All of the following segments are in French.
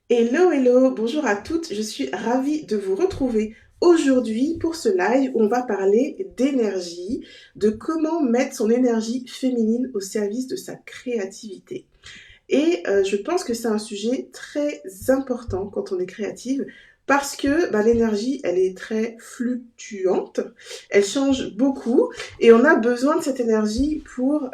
Hello, hello, bonjour à toutes, je suis ravie de vous retrouver aujourd'hui pour ce live où on va parler d'énergie, de comment mettre son énergie féminine au service de sa créativité. Et je pense que c'est un sujet très important quand on est créative parce que l'énergie, elle est très fluctuante, elle change beaucoup et on a besoin de cette énergie pour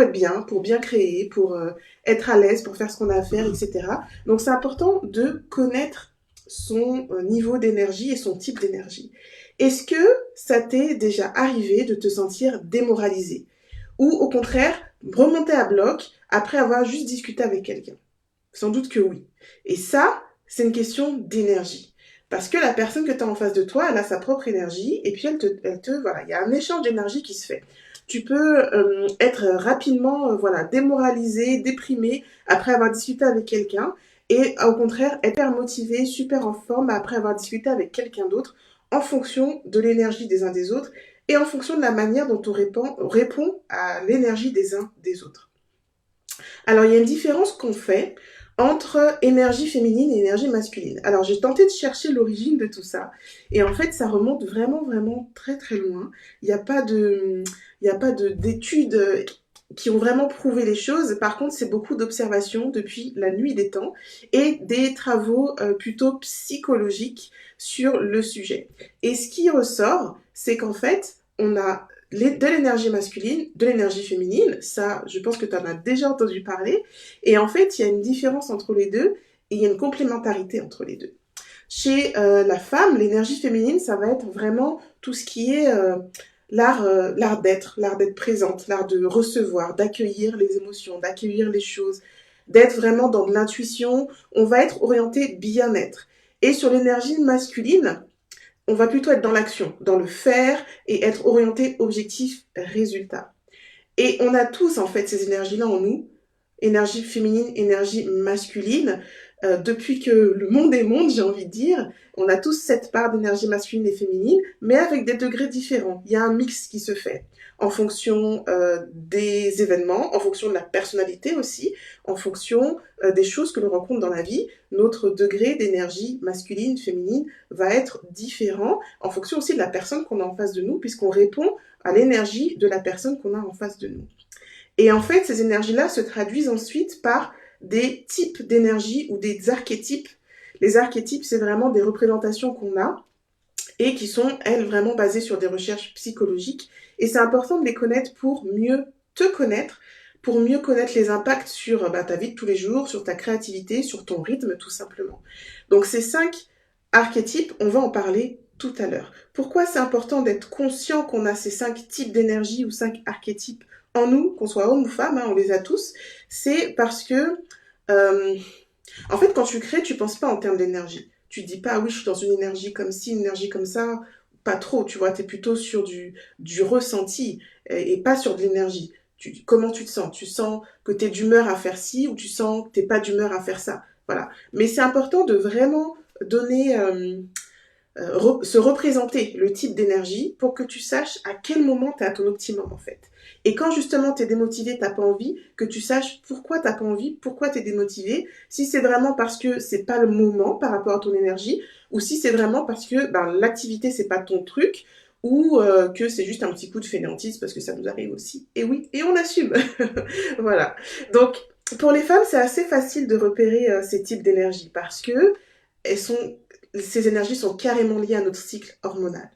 être bien, pour bien créer, pour être à l'aise, pour faire ce qu'on a à faire, etc. Donc c'est important de connaître son niveau d'énergie et son type d'énergie. Est-ce que ça t'est déjà arrivé de te sentir démoralisé ou au contraire remonter à bloc après avoir juste discuté avec quelqu'un? Sans doute que oui. Et ça, c'est une question d'énergie. Parce que la personne que tu as en face de toi, elle a sa propre énergie, et puis voilà, il y a un échange d'énergie qui se fait. Tu peux être rapidement, voilà, démoralisé, déprimé après avoir discuté avec quelqu'un, et au contraire, être hyper motivé, super en forme après avoir discuté avec quelqu'un d'autre, en fonction de l'énergie des uns des autres, et en fonction de la manière dont répond à l'énergie des uns des autres. Alors, il y a une différence qu'on fait entre énergie féminine et énergie masculine. Alors, j'ai tenté de chercher l'origine de tout ça. Et en fait, ça remonte vraiment, vraiment très, très loin. Il n'y a pas de, il n'y a pas d'études qui ont vraiment prouvé les choses. Par contre, c'est beaucoup d'observations depuis la nuit des temps et des travaux plutôt psychologiques sur le sujet. Et ce qui ressort, c'est qu'en fait, on a de l'énergie masculine, de l'énergie féminine. Ça, je pense que tu en as déjà entendu parler. Et en fait, il y a une différence entre les deux et il y a une complémentarité entre les deux. Chez la femme, l'énergie féminine, ça va être vraiment tout ce qui est l'art d'être présente, l'art de recevoir, d'accueillir les émotions, d'accueillir les choses, d'être vraiment dans de l'intuition. On va être orienté bien-être. Et sur l'énergie masculine, on va plutôt être dans l'action, dans le faire et être orienté objectif résultat. Et on a tous en fait ces énergies-là en nous, énergie féminine, énergie masculine. Depuis que le monde est monde, j'ai envie de dire, on a tous cette part d'énergie masculine et féminine, mais avec des degrés différents. Il y a un mix qui se fait en fonction des événements, en fonction de la personnalité aussi, en fonction des choses que l'on rencontre dans la vie. Notre degré d'énergie masculine, féminine va être différent en fonction aussi de la personne qu'on a en face de nous, puisqu'on répond à l'énergie de la personne qu'on a en face de nous. Et en fait, ces énergies-là se traduisent ensuite par des types d'énergie ou des archétypes. Les archétypes, c'est vraiment des représentations qu'on a et qui sont, elles, vraiment basées sur des recherches psychologiques. Et c'est important de les connaître pour mieux te connaître, pour mieux connaître les impacts sur ta vie de tous les jours, sur ta créativité, sur ton rythme, tout simplement. Donc ces 5 archétypes, on va en parler tout à l'heure. Pourquoi c'est important d'être conscient qu'on a ces 5 types d'énergie ou 5 archétypes en nous, qu'on soit homme ou femme, on les a tous? C'est parce que euh, en fait, quand tu crées, tu penses pas en termes d'énergie. Tu te dis pas, ah oui, je suis dans une énergie comme ci, une énergie comme ça. Pas trop, tu vois, tu es plutôt sur du ressenti et pas sur de l'énergie. Comment tu te sens? Tu sens que tu es d'humeur à faire ci ou tu sens que tu n'es pas d'humeur à faire ça. Voilà. Mais c'est important de vraiment donner se représenter le type d'énergie pour que tu saches à quel moment tu es à ton optimum en fait. Et quand justement tu es démotivé, tu n'as pas envie, que tu saches pourquoi tu n'as pas envie, pourquoi tu es démotivé, si c'est vraiment parce que c'est pas le moment par rapport à ton énergie, ou si c'est vraiment parce que l'activité c'est pas ton truc, ou que c'est juste un petit coup de fainéantise parce que ça nous arrive aussi. Et oui, et on assume. Voilà. Donc pour les femmes, c'est assez facile de repérer ces types d'énergie parce que elles sont ces énergies sont carrément liées à notre cycle hormonal.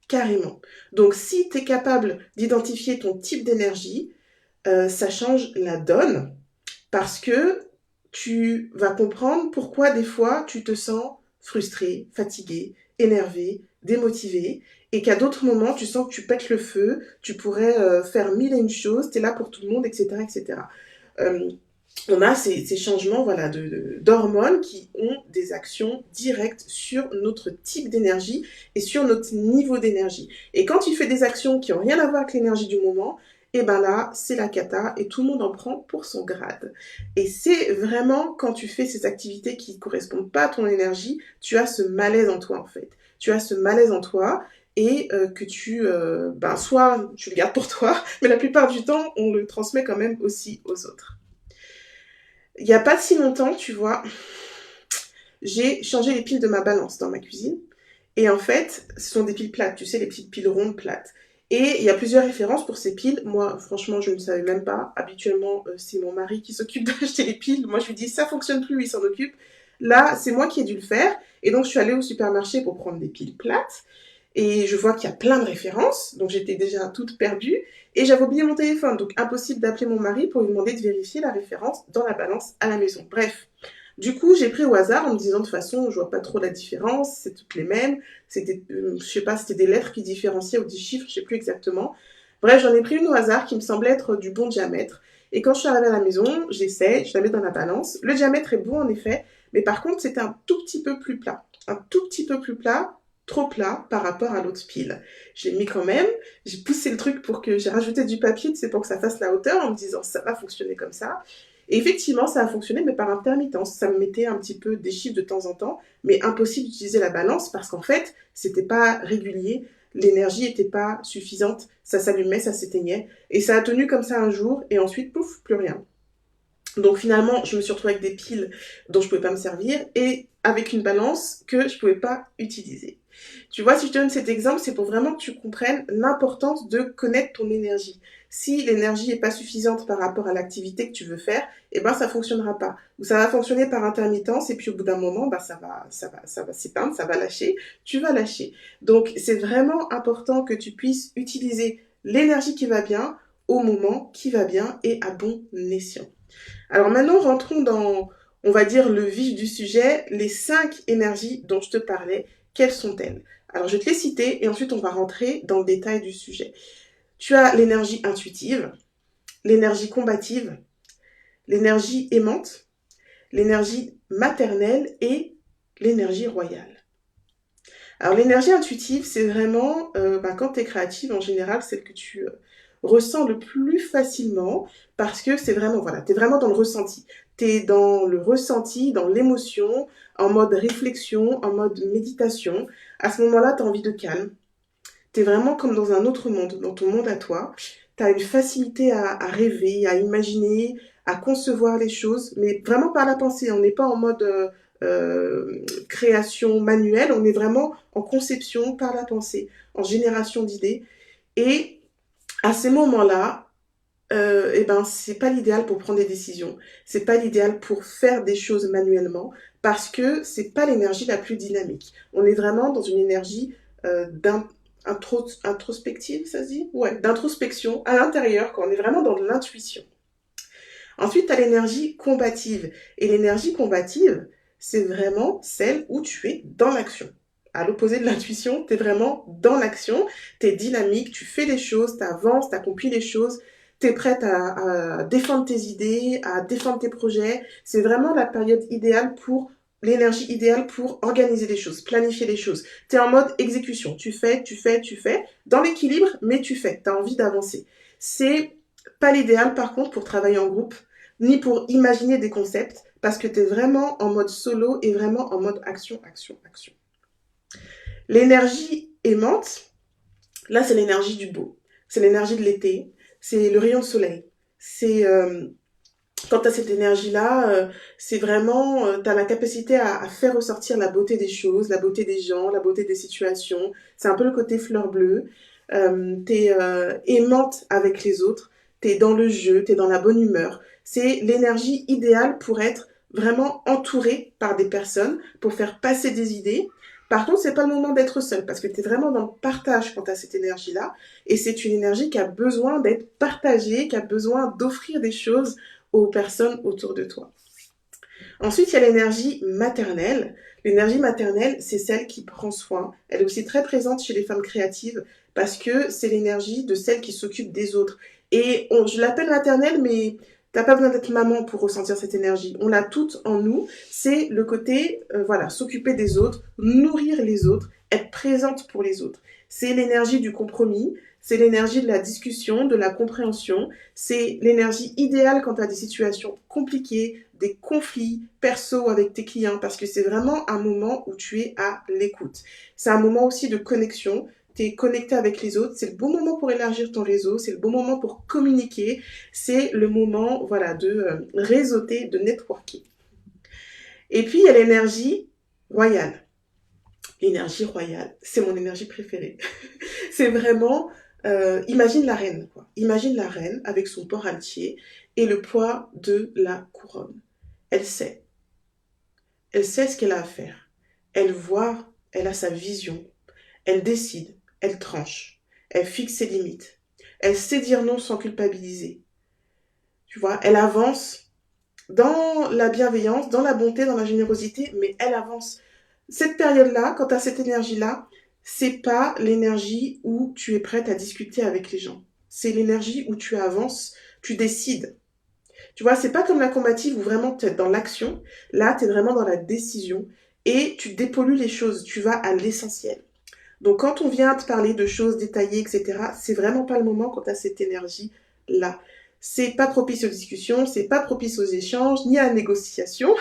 Carrément. Donc, si tu es capable d'identifier ton type d'énergie, ça change la donne parce que tu vas comprendre pourquoi des fois tu te sens frustré, fatigué, énervé, démotivé et qu'à d'autres moments tu sens que tu pètes le feu, tu pourrais faire mille et une choses, tu es là pour tout le monde, etc. etc. Euh, on a ces changements voilà, d'hormones qui ont des actions directes sur notre type d'énergie et sur notre niveau d'énergie. Et quand tu fais des actions qui n'ont rien à voir avec l'énergie du moment, et ben là, c'est la cata et tout le monde en prend pour son grade. Et c'est vraiment quand tu fais ces activités qui ne correspondent pas à ton énergie, tu as ce malaise en toi en fait. Tu as ce malaise en toi et que soit tu le gardes pour toi, mais la plupart du temps, on le transmet quand même aussi aux autres. Il n'y a pas si longtemps, tu vois, j'ai changé les piles de ma balance dans ma cuisine. Et en fait, ce sont des piles plates, tu sais, les petites piles rondes plates. Et il y a plusieurs références pour ces piles. Moi, franchement, je ne savais même pas. Habituellement, c'est mon mari qui s'occupe d'acheter les piles. Moi, je lui dis, ça fonctionne plus, il s'en occupe. Là, c'est moi qui ai dû le faire. Et donc, je suis allée au supermarché pour prendre des piles plates. Et je vois qu'il y a plein de références. Donc, j'étais déjà toute perdue. Et j'avais oublié mon téléphone. Donc, impossible d'appeler mon mari pour lui demander de vérifier la référence dans la balance à la maison. Bref. Du coup, j'ai pris au hasard en me disant de toute façon, je vois pas trop la différence, c'est toutes les mêmes. C'était, je sais pas, c'était des lettres qui différenciaient ou des chiffres, je sais plus exactement. Bref, j'en ai pris une au hasard qui me semblait être du bon diamètre. Et quand je suis arrivée à la maison, j'essaie, je la mets dans la balance. Le diamètre est bon en effet, mais par contre, c'était un tout petit peu plus plat. Un tout petit peu plus plat, trop plat par rapport à l'autre pile. J'ai mis quand même, j'ai poussé le truc pour que j'ai rajouté du papier, c'est pour que ça fasse la hauteur en me disant ça va fonctionner comme ça. Et effectivement, ça a fonctionné, mais par intermittence. Ça me mettait un petit peu des chiffres de temps en temps, mais impossible d'utiliser la balance parce qu'en fait, c'était pas régulier, l'énergie était pas suffisante, ça s'allumait, ça s'éteignait, et ça a tenu comme ça un jour, et ensuite, pouf, plus rien. Donc finalement, je me suis retrouvée avec des piles dont je pouvais pas me servir, et avec une balance que je pouvais pas utiliser. Tu vois, si je te donne cet exemple, c'est pour vraiment que tu comprennes l'importance de connaître ton énergie. Si l'énergie n'est pas suffisante par rapport à l'activité que tu veux faire, eh ben ça fonctionnera pas. Ou ça va fonctionner par intermittence et puis au bout d'un moment, bah ça va s'éteindre, ça va lâcher. Tu vas lâcher. Donc c'est vraiment important que tu puisses utiliser l'énergie qui va bien au moment qui va bien et à bon escient. Alors maintenant, rentrons dans, on va dire, le vif du sujet, les 5 énergies dont je te parlais, quelles sont-elles? Alors je vais te les citer et ensuite on va rentrer dans le détail du sujet. Tu as l'énergie intuitive, l'énergie combative, l'énergie aimante, l'énergie maternelle et l'énergie royale. Alors l'énergie intuitive, c'est vraiment, quand tu es créative, en général, celle que tu ressens le plus facilement parce que c'est vraiment, voilà, tu es vraiment dans le ressenti. Tu es dans le ressenti, dans l'émotion, en mode réflexion, en mode méditation. À ce moment-là, tu as envie de calme. Tu es vraiment comme dans un autre monde, dans ton monde à toi. Tu as une facilité à rêver, à imaginer, à concevoir les choses, mais vraiment par la pensée. On n'est pas en mode création manuelle, on est vraiment en conception par la pensée, en génération d'idées. Et à ces moments-là, eh ben, c'est pas l'idéal pour prendre des décisions. C'est pas l'idéal pour faire des choses manuellement parce que c'est pas l'énergie la plus dynamique. On est vraiment dans une énergie introspective, ça se dit? Ouais, d'introspection à l'intérieur, quand on est vraiment dans de l'intuition. Ensuite, tu as l'énergie combative. Et l'énergie combative, c'est vraiment celle où tu es dans l'action. À l'opposé de l'intuition, tu es vraiment dans l'action, tu es dynamique, tu fais les choses, tu avances, tu accomplis les choses, tu es prête à défendre tes idées, à défendre tes projets. C'est vraiment la période idéale pour l'énergie idéale pour organiser les choses, planifier les choses. Tu es en mode exécution, tu fais, tu fais, tu fais, dans l'équilibre, mais tu fais, tu as envie d'avancer. C'est pas l'idéal par contre pour travailler en groupe, ni pour imaginer des concepts, parce que tu es vraiment en mode solo et vraiment en mode action, action, action. L'énergie aimante, là c'est l'énergie du beau, c'est l'énergie de l'été, c'est le rayon de soleil. C'est quand tu as cette énergie-là, c'est vraiment, tu as la capacité à faire ressortir la beauté des choses, la beauté des gens, la beauté des situations. C'est un peu le côté fleur bleue. Tu es aimante avec les autres, tu es dans le jeu, tu es dans la bonne humeur. C'est l'énergie idéale pour être vraiment entouré par des personnes, pour faire passer des idées. Par contre, c'est pas le moment d'être seul parce que tu es vraiment dans le partage quand tu as cette énergie-là. Et c'est une énergie qui a besoin d'être partagée, qui a besoin d'offrir des choses aux personnes autour de toi. Ensuite, il y a l'énergie maternelle. L'énergie maternelle, c'est celle qui prend soin. Elle est aussi très présente chez les femmes créatives parce que c'est l'énergie de celle qui s'occupe des autres. Et je l'appelle maternelle, mais t'as pas besoin d'être maman pour ressentir cette énergie. On l'a toute en nous. C'est le côté, voilà, s'occuper des autres, nourrir les autres, être présente pour les autres. C'est l'énergie du compromis, c'est l'énergie de la discussion, de la compréhension, c'est l'énergie idéale quand tu as des situations compliquées, des conflits perso avec tes clients, parce que c'est vraiment un moment où tu es à l'écoute. C'est un moment aussi de connexion. tu es connecté avec les autres, c'est le bon moment pour élargir ton réseau, c'est le bon moment pour communiquer, c'est le moment voilà, de réseauter, de networker. Et puis, il y a l'énergie royale. L'énergie royale, c'est mon énergie préférée. C'est vraiment, imagine la reine, quoi. Imagine la reine avec son port altier et le poids de la couronne. Elle sait. Elle sait ce qu'elle a à faire. Elle voit, elle a sa vision. Elle décide, elle tranche. Elle fixe ses limites. Elle sait dire non sans culpabiliser. Tu vois, elle avance dans la bienveillance, dans la bonté, dans la générosité, mais elle avance. Cette période-là, quand tu as cette énergie-là, c'est pas l'énergie où tu es prête à discuter avec les gens. C'est l'énergie où tu avances, tu décides. Tu vois, c'est pas comme la combative où vraiment tu es dans l'action. Là, tu es vraiment dans la décision et tu dépollues les choses. Tu vas à l'essentiel. Donc, quand on vient te parler de choses détaillées, etc., c'est vraiment pas le moment quand tu as cette énergie-là. C'est pas propice aux discussions, c'est pas propice aux échanges, ni à la négociation.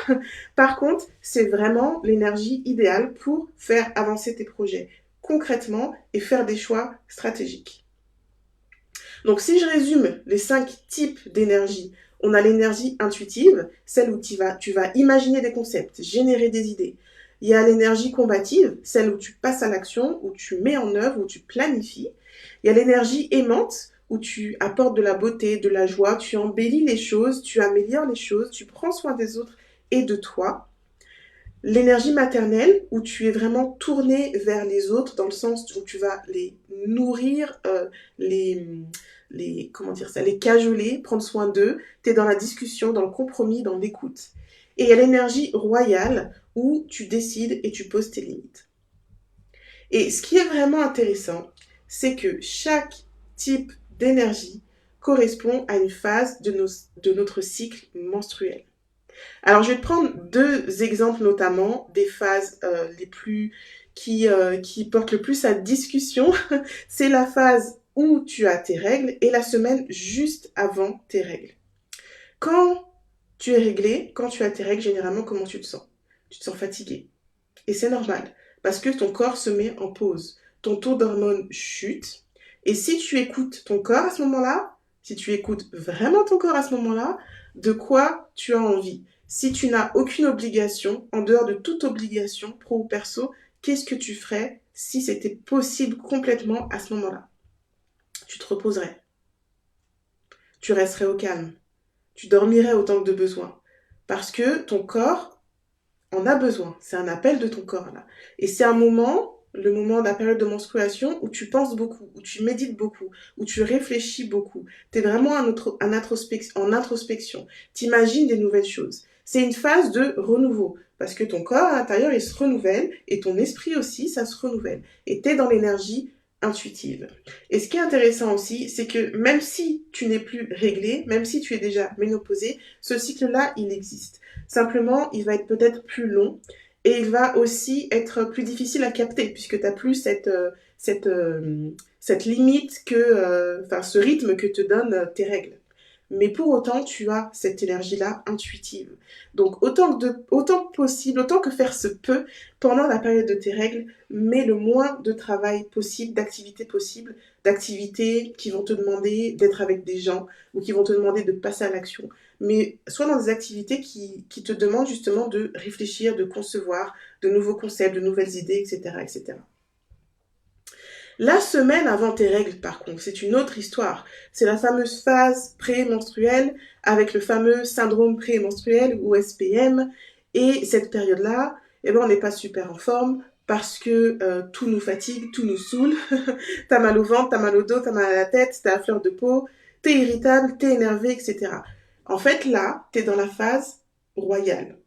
Par contre, c'est vraiment l'énergie idéale pour faire avancer tes projets concrètement et faire des choix stratégiques. Donc, si je résume les 5 types d'énergie, on a l'énergie intuitive, celle où tu vas imaginer des concepts, générer des idées. Il y a l'énergie combative, celle où tu passes à l'action, où tu mets en œuvre, où tu planifies. Il y a l'énergie aimante, où tu apportes de la beauté, de la joie, tu embellis les choses, tu améliores les choses, tu prends soin des autres et de toi. L'énergie maternelle, où tu es vraiment tourné vers les autres, dans le sens où tu vas les nourrir, les cajoler, prendre soin d'eux. Tu es dans la discussion, dans le compromis, dans l'écoute. Et il y a l'énergie royale, où tu décides et tu poses tes limites. Et ce qui est vraiment intéressant, c'est que chaque type d'énergie correspond à une phase de notre cycle menstruel. Alors, je vais te prendre 2 exemples notamment des phases qui portent le plus à discussion. C'est la phase où tu as tes règles et la semaine juste avant tes règles. Quand tu es réglé, quand tu as tes règles, généralement, comment tu te sens? Tu te sens fatigué. Et c'est normal, parce que ton corps se met en pause. Ton taux d'hormones chute. Et si tu écoutes ton corps à ce moment-là, si tu écoutes vraiment ton corps à ce moment-là, de quoi tu as envie? Si tu n'as aucune obligation, en dehors de toute obligation, pro ou perso, qu'est-ce que tu ferais si c'était possible complètement à ce moment-là? Tu te reposerais. Tu resterais au calme. Tu dormirais autant que de besoin. Parce que ton corps en a besoin. C'est un appel de ton corps là. Et c'est un moment, le moment de la période de menstruation, où tu penses beaucoup, où tu médites beaucoup, où tu réfléchis beaucoup. Tu es vraiment en introspection. T'imagines des nouvelles choses. C'est une phase de renouveau. Parce que ton corps à l'intérieur, il se renouvelle, et ton esprit aussi, ça se renouvelle. Et tu es dans l'énergie intuitive. Et ce qui est intéressant aussi, c'est que même si tu n'es plus réglé, même si tu es déjà ménopausé, ce cycle-là, il existe. Simplement, il va être peut-être plus long et il va aussi être plus difficile à capter puisque tu n'as plus cette limite ce rythme que te donnent tes règles. Mais pour autant, tu as cette énergie-là intuitive. Donc, autant que possible, autant que faire se peut, pendant la période de tes règles, mets le moins de travail possible, d'activités qui vont te demander d'être avec des gens ou qui vont te demander de passer à l'action. Mais sois dans des activités qui te demandent justement de réfléchir, de concevoir de nouveaux concepts, de nouvelles idées, etc., etc. La semaine avant tes règles, par contre, c'est une autre histoire. C'est la fameuse phase prémenstruelle avec le fameux syndrome prémenstruel ou SPM. Et cette période-là, on n'est pas super en forme parce que tout nous fatigue, tout nous saoule. T'as mal au ventre, t'as mal au dos, t'as mal à la tête, t'as à fleur de peau, t'es irritable, t'es énervé, etc. En fait, là, t'es dans la phase royale.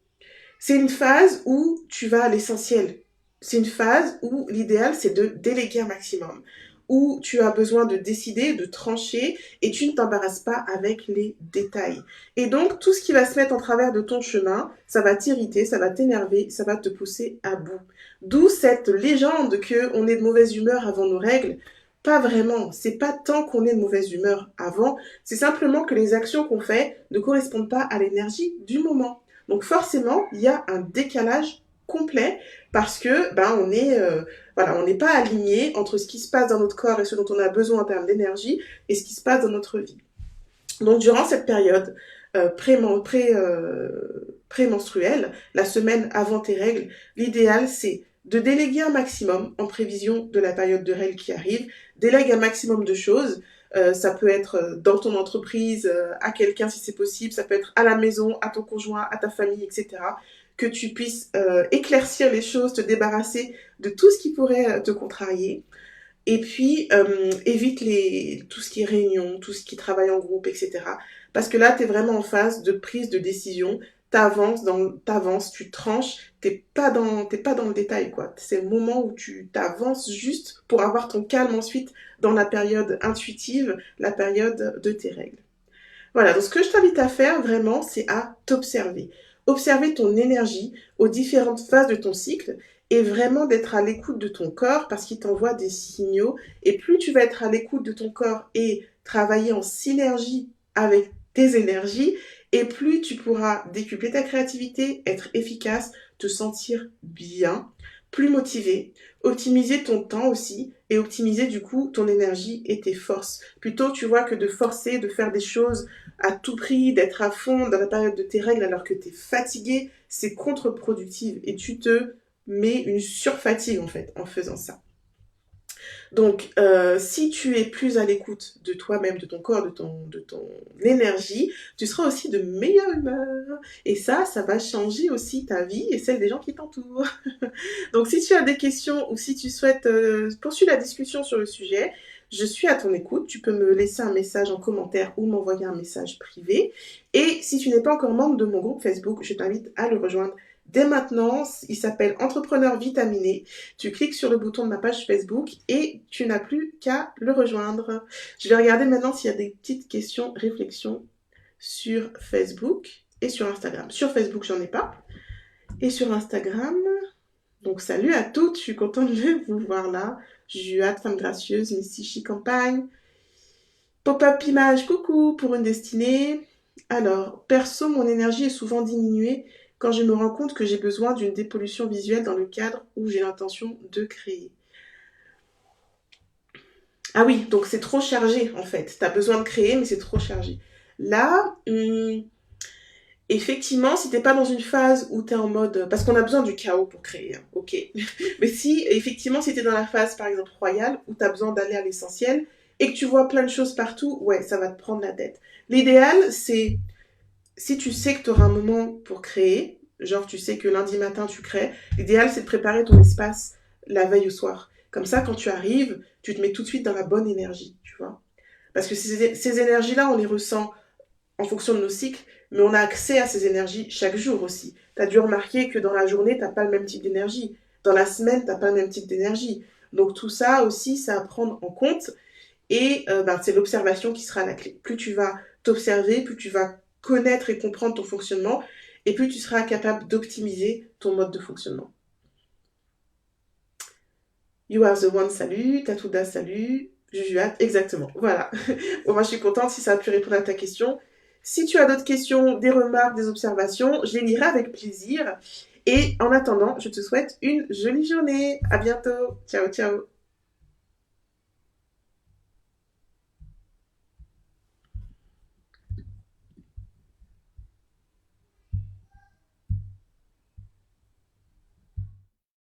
C'est une phase où tu vas à l'essentiel. C'est une phase où l'idéal, c'est de déléguer un maximum, où tu as besoin de décider, de trancher, et tu ne t'embarrasses pas avec les détails. Et donc, tout ce qui va se mettre en travers de ton chemin, ça va t'irriter, ça va t'énerver, ça va te pousser à bout. D'où cette légende qu'on est de mauvaise humeur avant nos règles. Pas vraiment, c'est pas tant qu'on est de mauvaise humeur avant, c'est simplement que les actions qu'on fait ne correspondent pas à l'énergie du moment. Donc forcément, il y a un décalage complet parce que voilà, on n'est pas aligné entre ce qui se passe dans notre corps et ce dont on a besoin en termes d'énergie et ce qui se passe dans notre vie. Donc durant cette période prémenstruelle, la semaine avant tes règles, l'idéal c'est de déléguer un maximum en prévision de la période de règles qui arrive. Délègue un maximum de choses. Ça peut être dans ton entreprise, à quelqu'un si c'est possible, ça peut être à la maison, à ton conjoint, à ta famille, etc. Que tu puisses éclaircir les choses, te débarrasser de tout ce qui pourrait te contrarier. Et puis, évite tout ce qui est réunion, tout ce qui est travail en groupe, etc. Parce que là, tu es vraiment en phase de prise de décision. T'avances, tu tranches, t'es pas dans le détail, quoi. C'est le moment où tu t'avances juste pour avoir ton calme ensuite dans la période intuitive, la période de tes règles. Voilà, donc ce que je t'invite à faire vraiment, c'est à t'observer. Observer ton énergie aux différentes phases de ton cycle et vraiment d'être à l'écoute de ton corps parce qu'il t'envoie des signaux. Et plus tu vas être à l'écoute de ton corps et travailler en synergie avec tes énergies, et plus tu pourras décupler ta créativité, être efficace, te sentir bien, plus motivé, optimiser ton temps aussi et optimiser du coup ton énergie et tes forces. Plutôt tu vois que de forcer, de faire des choses à tout prix, d'être à fond dans la période de tes règles alors que tu es fatigué, c'est contre-productif et tu te mets une surfatigue en fait en faisant ça. Donc, si tu es plus à l'écoute de toi-même, de ton corps, de ton énergie, tu seras aussi de meilleure humeur. Et ça va changer aussi ta vie et celle des gens qui t'entourent. Donc, si tu as des questions ou si tu souhaites poursuivre la discussion sur le sujet, je suis à ton écoute. Tu peux me laisser un message en commentaire ou m'envoyer un message privé. Et si tu n'es pas encore membre de mon groupe Facebook, je t'invite à le rejoindre dès maintenant. Il s'appelle Entrepreneur Vitaminé. Tu cliques sur le bouton de ma page Facebook et tu n'as plus qu'à le rejoindre. Je vais regarder maintenant s'il y a des petites questions, réflexions sur Facebook et sur Instagram. Sur Facebook, j'en ai pas. Et sur Instagram, donc salut à toutes, je suis contente de vous voir là. Juat, femme gracieuse, Missy Chi Campagne. Pop-up image, coucou, pour une destinée. Alors, perso, mon énergie est souvent diminuée quand je me rends compte que j'ai besoin d'une dépollution visuelle dans le cadre où j'ai l'intention de créer. Ah oui, donc c'est trop chargé en fait. Tu as besoin de créer, mais c'est trop chargé. Là, effectivement, si t'es pas dans une phase où t'es en mode... Parce qu'on a besoin du chaos pour créer, hein, ok. Mais si, effectivement, si t'es dans la phase, par exemple, royale, où t'as besoin d'aller à l'essentiel, et que tu vois plein de choses partout, ouais, ça va te prendre la tête. L'idéal, c'est... Si tu sais que t'auras un moment pour créer, genre tu sais que lundi matin tu crées, l'idéal, c'est de préparer ton espace la veille au soir. Comme ça, quand tu arrives, tu te mets tout de suite dans la bonne énergie, tu vois. Parce que ces énergies-là, on les ressent en fonction de nos cycles, mais on a accès à ces énergies chaque jour aussi. Tu as dû remarquer que dans la journée, tu n'as pas le même type d'énergie. Dans la semaine, tu n'as pas le même type d'énergie. Donc tout ça aussi, ça à prendre en compte. Et c'est l'observation qui sera la clé. Plus tu vas t'observer, plus tu vas connaître et comprendre ton fonctionnement, et plus tu seras capable d'optimiser ton mode de fonctionnement. You are the one, salut. Tatouda, salut. Jujuat, exactement. Voilà. Bon, moi, je suis contente si ça a pu répondre à ta question. Si tu as d'autres questions, des remarques, des observations, je les lirai avec plaisir. Et en attendant, je te souhaite une jolie journée. À bientôt. Ciao, ciao.